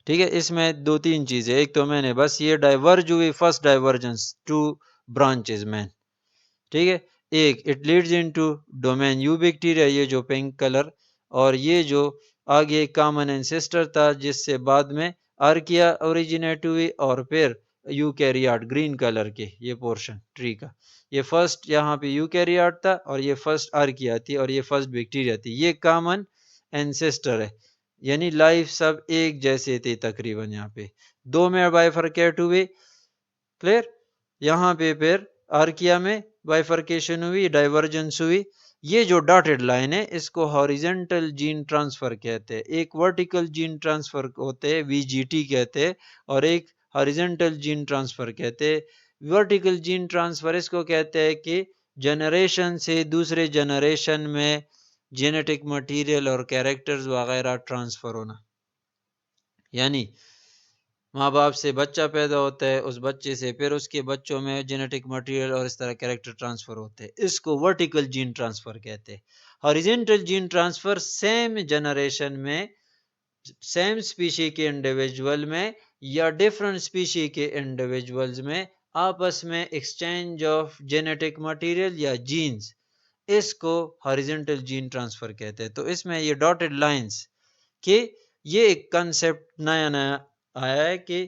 ठीक है, इसमें 2-3 चीजें, एक तो मैंने बस ये डाइवर्ज हुई, फर्स्ट डाइवर्जेंस 2 ब्रांचेज में। ठीक है, एक इट लीड्स इनटू डोमेन यूबिक्टीरिया, ये जो पिंक कलर, और ये जो आगे कॉमन एंसेस्टर था जिससे बाद में आर्किया ओरिजिनेट हुई और फिर यूकैरियोट ग्रीन कलर के ये पोर्शन ट्री का ये फर्स्ट यहाँ पे यूकैरियोट था और ये फर्स्ट आर्किया थी और ये फर्स्ट बैक्टीरिया थी ये कॉमन एंसेस्टर है यानी लाइफ सब एक जैसे थे तकरीबन यहाँ पे दो में बाइफरकेट हुए क्लियर यहाँ पे फिर आर्किया में बाइफरकेशन हुई डाइवर्जेंस हुई ये जो डॉटेड लाइन है इसको हॉरिजेंटल जीन ट्रांसफर कहते हैं एक वर्टिकल जीन ट्रांसफर होते हैं वीजीटी कहते हैं और एक हॉरिजेंटल जीन ट्रांसफर कहते हैं वर्टिकल जीन ट्रांसफर इसको कहते हैं कि जनरेशन से दूसरे जनरेशन में जेनेटिक मटेरियल और कैरेक्टर्स वगैरह ट्रांसफर होना यानी माँ बाप से बच्चा पैदा होता है उस बच्चे से फिर उसके बच्चों में जेनेटिक मटेरियल और इस तरह कैरेक्टर ट्रांसफर होते हैं इसको वर्टिकल जीन ट्रांसफर कहते हैं horizontal gene transfer same generation में सेम स्पीशी के इंडिविजुअल में या डिफरेंट स्पीशी के इंडिविजुअल्स में आपस में एक्सचेंज ऑफ जेनेटिक मटेरियल या जीन्स इसको हॉरिजॉन्टल जीन ट्रांसफर कहते हैं तो इसमें ये डॉटेड लाइंस कि ये एक कंसेप्ट नया नया आया है कि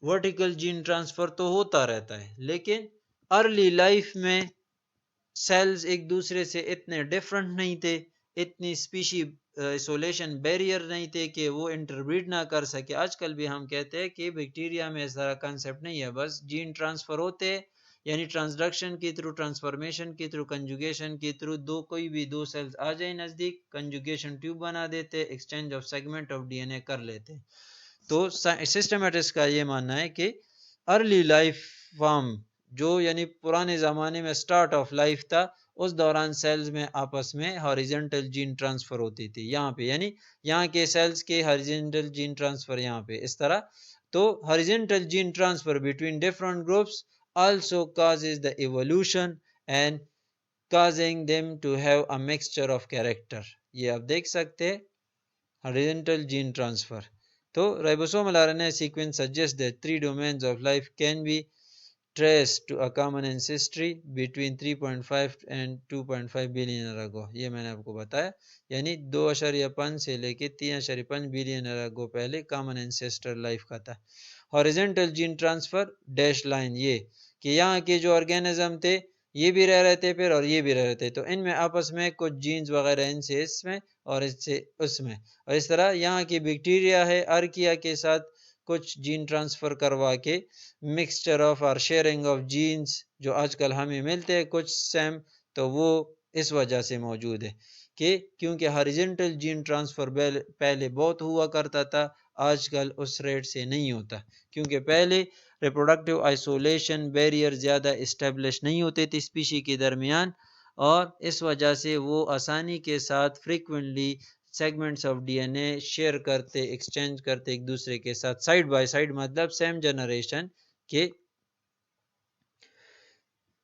वर्टिकल जीन ट्रांसफर तो होता रहता है लेकिन अर्ली लाइफ में सेल्स एक दूसरे से इतने डिफरेंट नहीं थे इतनी स्पीशी आइसोलेशन बैरियर नहीं थे कि वो इंटरब्रीड ना कर सके आजकल भी हम कहते हैं कि बैक्टीरिया में इस तरह कंसेप्ट नहीं है बस जीन ट्रांसफर होते हैं यानी ट्रांसडक्शन के थ्रू ट्रांसफॉर्मेशन के थ्रू कंजुगेशन के थ्रू कोई भी दो सेल्स आ जाए नजदीक कंजुगेशन ट्यूब बना देते exchange of segment of DNA कर लेते तो सिस्टमेटिक्स का ये मानना है कि अर्ली लाइफ फॉर्म जो यानी पुराने ज़माने में स्टार्ट ऑफ लाइफ था उस दौरान सेल्स में आपस में हॉरिजॉन्टल जीन ट्रांसफ़र होती थी यहाँ पे यानी यहाँ के सेल्स के हॉरिजॉन्टल जीन ट्रांसफ़र यहाँ पे इस तरह तो horizontal gene transfer between different groups also causes the evolution and causing them to have a mixture of character ये आप देख सकते हैं horizontal gene transfer so ribosomal RNA sequence suggests that three domains of life can be traced to a common ancestry between 3.5 and 2.5 billion year ago ये मैंने आपको बताया यानी 2.5 से लेके 3.5 बिलियन ईयर अगो पहले कॉमन एंसेस्टर लाइफ का था horizontal gene transfer dash line ये कि यहाँ के जो ऑर्गेनिज्म थे ये भी रह रहे थे फिर और ये भी रह रहे थे तो इनमें आपस में कुछ जीन्स वगैरह इनसे इसमें और इससे उसमें और इस तरह यहाँ की बैक्टीरिया है आर्किया के साथ कुछ जीन ट्रांसफ़र करवा के मिक्सचर ऑफ और शेयरिंग ऑफ जीन्स जो आजकल हमें मिलते हैं कुछ सेम तो वो इस वजह से मौजूद है कि क्योंकि हॉरिजॉन्टल जीन ट्रांसफ़र पहले बहुत हुआ करता था आजकल उस रेट से नहीं होता क्योंकि पहले रिप्रोडक्टिव आइसोलेशन बैरियर ज़्यादा इस्टेब्लिश नहीं होते थे स्पीशी के दरमियान और इस वजह से वो आसानी के साथ frequently segments of DNA share करते एक्सचेंज करते एक दूसरे के साथ साइड बाय साइड मतलब सेम जनरेशन के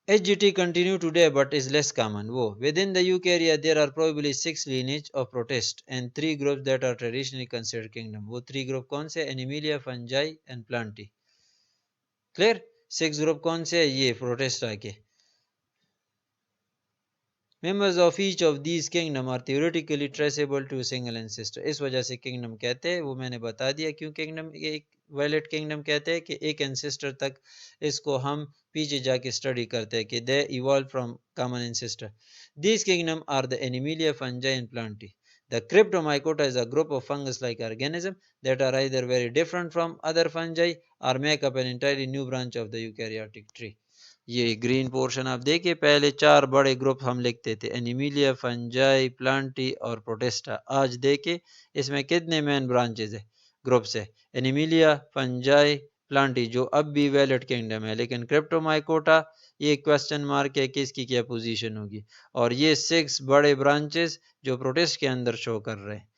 HGT continue today but is less common. Within the eukarya there are probably 6 lineage of protist and 3 groups that are traditionally considered kingdom. वो 3 group कौन से Animalia, fungi and plantae. Clear? 6 group कौन से ये protist आके Members of each of these kingdom are theoretically traceable to a single ancestor. इस वजह से kingdom कहते हैं वो मैंने बता दिया क्यों kingdom एक valid kingdom कहते हैं कि एक ancestor तक इसको हम पीछे जाके स्टडी करते हैं कि they evolved from common ancestor. These kingdom are the Animalia, fungi and plantae. The Cryptomycota is a group of fungus-like organisms that are either very different from other fungi or make up an entirely new branch of the eukaryotic tree. ये green portion आप देखिए पहले 4 बड़े group हम लिखते थे Animalia fungi Plantae और Protista आज देखिए इसमें कितने मेन ब्रांचेज है ग्रुप्स है एनिमिलिया फंजाई प्लांटी जो अब भी वैलिड किंगडम है लेकिन क्रिप्टोमाइकोटा ये क्वेश्चन मार्क है कि इसकी क्या पोजीशन होगी और ये 6 बड़े ब्रांचेस जो प्रोटेस्ट के अंदर शो कर रहे हैं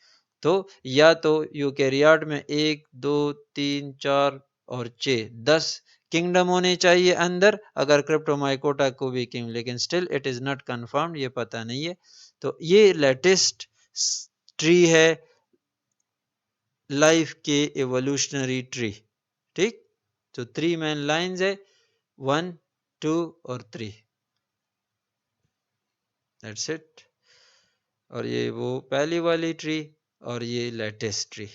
तो या तो यूकेरियाट में 1 2 3 4 और 6 10 किंगडम होने चाहिए अंदर अगर क्रिप्टोमाइकोटा को भी किंग लेकिन still it is not confirmed ये पता नहीं है तो ये लेटेस्ट ट्री है लाइफ के एवोल्यूशनरी ट्री ठीक तो 3 मेन लाइंस है 1 2 और 3 दैट्स इट और ये वो पहली वाली ट्री और ये लेटेस्ट ट्री।